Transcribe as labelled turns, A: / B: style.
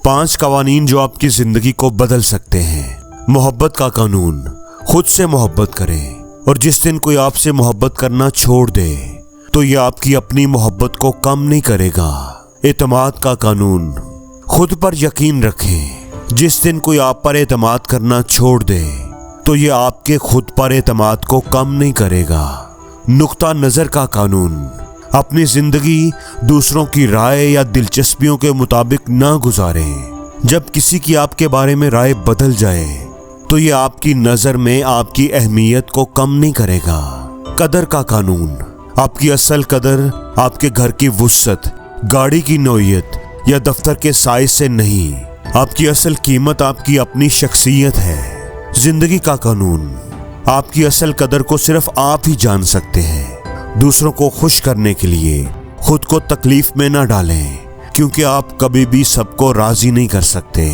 A: 5 कवानीन जो आपकी जिंदगी को बदल सकते हैं। मोहब्बत का कानून, खुद से मोहब्बत करें और जिस दिन कोई आपसे मोहब्बत करना छोड़ दे तो ये आपकी अपनी मोहब्बत को कम नहीं करेगा। एतमाद का कानून, खुद पर यकीन रखें। जिस दिन कोई आप पर एतमाद करना छोड़ दे तो ये आपके खुद पर एतमाद को कम नहीं करेगा। नुक्ता नजर का कानून, अपनी जिंदगी दूसरों की राय या दिलचस्पियों के मुताबिक ना गुजारें। जब किसी की आपके बारे में राय बदल जाए तो ये आपकी नजर में आपकी अहमियत को कम नहीं करेगा। कदर का कानून, आपकी असल कदर आपके घर की वुसअत, गाड़ी की नौइयत या दफ्तर के साइज से नहीं, आपकी असल कीमत आपकी अपनी शख्सियत है। जिंदगी का कानून, आपकी असल कदर को सिर्फ आप ही जान सकते हैं। दूसरों को खुश करने के लिए खुद को तकलीफ में ना डालें, क्योंकि आप कभी भी सबको राजी नहीं कर सकते।